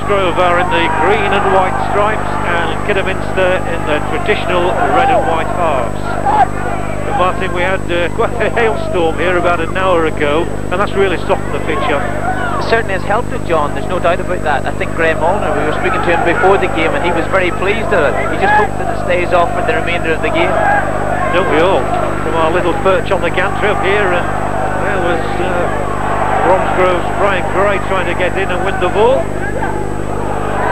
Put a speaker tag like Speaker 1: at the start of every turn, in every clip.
Speaker 1: Bromsgrove are in the green and white stripes, and Kidderminster in the traditional red and white halves. But Martin, we had quite a hailstorm here about an hour ago, and that's really softened the pitch up.
Speaker 2: It certainly has helped it, John, there's no doubt about that. I think Graham Molnar, we were speaking to him before the game, and he was very pleased with it. He just hoped that it stays off for the remainder of the game.
Speaker 1: Don't we all? From our little perch on the gantry up here, and there was Bromsgrove's Brian Gray trying to get in and win the ball.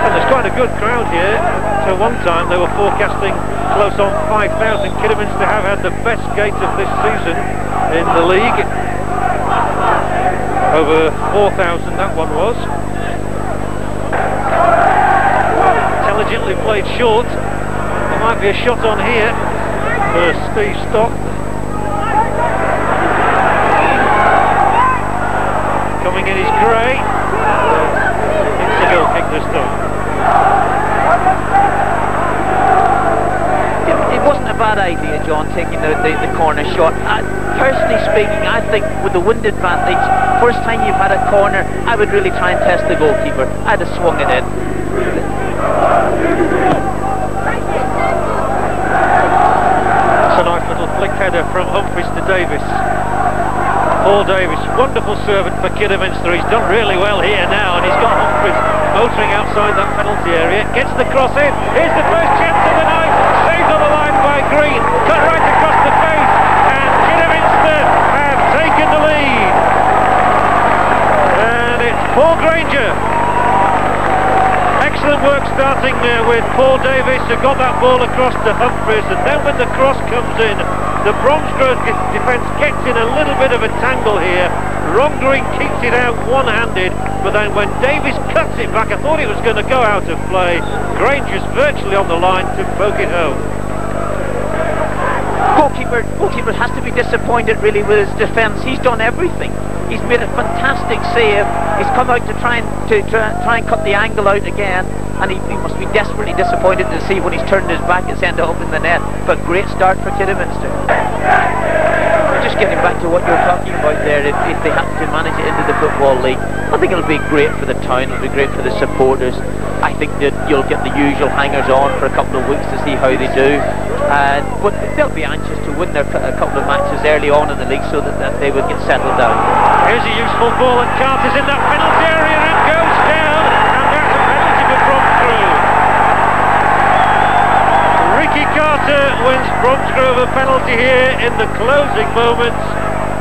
Speaker 1: And there's quite a good crowd here. So one time they were forecasting close on 5,000. Kidderminster have had the best gate of this season in the league. Over 4,000 that one was. Intelligently played short. There might be a shot on here for Steve Stock. Coming in is Gray. It's a goal kick this time.
Speaker 2: It wasn't a bad idea, John, taking the corner shot. Personally speaking, I think with the wind advantage, first time you've had a corner, I would really try and test the goalkeeper. I'd have swung it in. That's a nice little flick header from Humphries to Davis. Paul Davis, wonderful servant for Kidderminster. He's done really well here now, and he's got Humphries motoring outside that penalty area. Gets the cross in. Here's the first chance of the night. Saved on the line by Green. Cut right across the face, and Kidderminster have taken the lead. And it's Paul Granger. Excellent work starting there with Paul Davis, who got that ball across to Humphries, and then when the cross comes in, the Bromsgrove defence gets in a little bit of a tangle here. Green keeps it out one-handed, but then when Davis cuts it back, I thought it was going to go out of play. Granger's virtually on the line to poke it home. Goalkeeper has to be disappointed really with his defence. He's done everything. He's made a fantastic save. He's come out to try and cut the angle out again, and he must be desperately disappointed to see when he's turned his back it's ended up in the net. But great start for Kidderminster. Just getting back to what you're talking about there, if they happen to manage it into the Football League, I think it'll be great for the town, it'll be great for the supporters. I think that you'll get the usual hangers-on for a couple of weeks to see how they do. But they'll be anxious to win a couple of matches early on in the league so that they will get settled down.
Speaker 1: Here's a useful ball, and Carter's in that penalty area and goes down, and that's a penalty for Bromsgrove. Ricky Carter wins Bromsgrove a penalty here in the closing moments,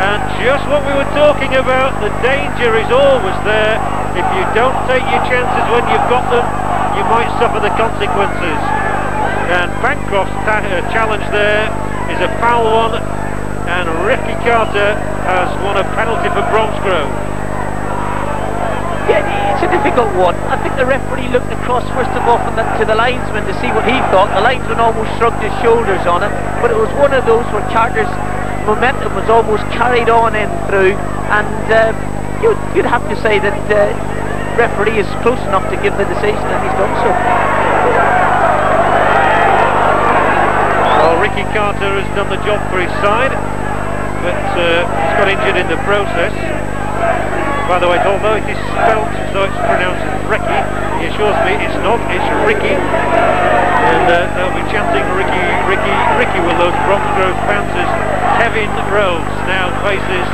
Speaker 1: and just what we were talking about, the danger is always there. If you don't take your chances when you've got them, you might suffer the consequences. And Bancroft's challenge there is a foul one, and Ricky Carter has won a penalty for Bromsgrove.
Speaker 2: Yeah, it's a difficult one. I think the referee looked across first of all to the linesman to see what he thought. The linesman almost shrugged his shoulders on it, but it was one of those where Carter's momentum was almost carried on in through, and you'd have to say that the referee is close enough to give the decision, and he's done so.
Speaker 1: Well, Ricky Carter has done the job for his side, but he's got injured in the process. By the way, although it is spelt so it's pronounced Ricky, he assures me it's not, it's Ricky. And they'll be chanting Ricky, Ricky, Ricky with those Bromsgrove bouncers. Kevin Rhodes now faces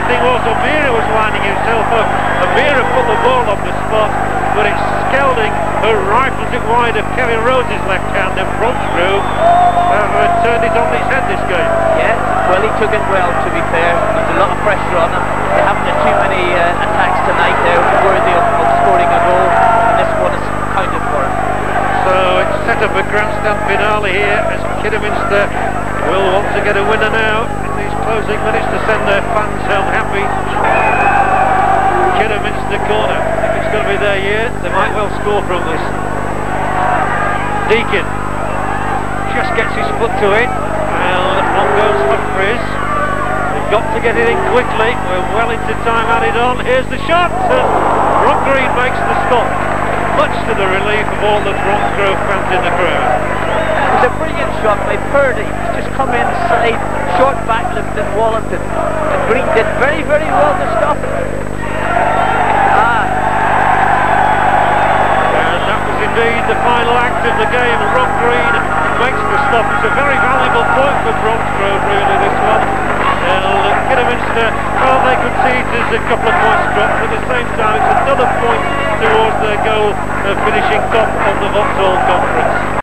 Speaker 1: thing was O'Meara was lining himself up. O'Meara put the ball on the spot, but it's Skelding who rifles it wide of Kevin Rhodes' left hand, and Bromsgrove have turned it on its head this game. Yeah,
Speaker 2: well, he took it well, to be fair. There's a lot of pressure on him. They haven't had too many attacks tonight there worthy of scoring a goal, and this one is counted for him.
Speaker 1: So it's set up a grandstand finale here as Kidderminster will want to get a winner now in these closing minutes to send their fans home happy. Kidderminster corner. If it's going to be their year, they might well score from this. Deacon just gets his foot to it, and on goes Humphries. They've got to get it in quickly. We're well into time added on. Here's the shot, and Green makes the stop. much to the relief of all the Bromsgrove fans in the crowd.
Speaker 2: It was a brilliant shot by Purdy. He's just come inside, short backlift and walloped it. And Green did very, very well to stop it.
Speaker 1: And that was indeed the final act of the game. Rob Green makes the stop. It's a very valuable point for Bromsgrove, really, this one. Kidderminster, well, they could see it as a couple of points dropped, but at the same time it's another point towards their goal of finishing top of the Vauxhall Conference.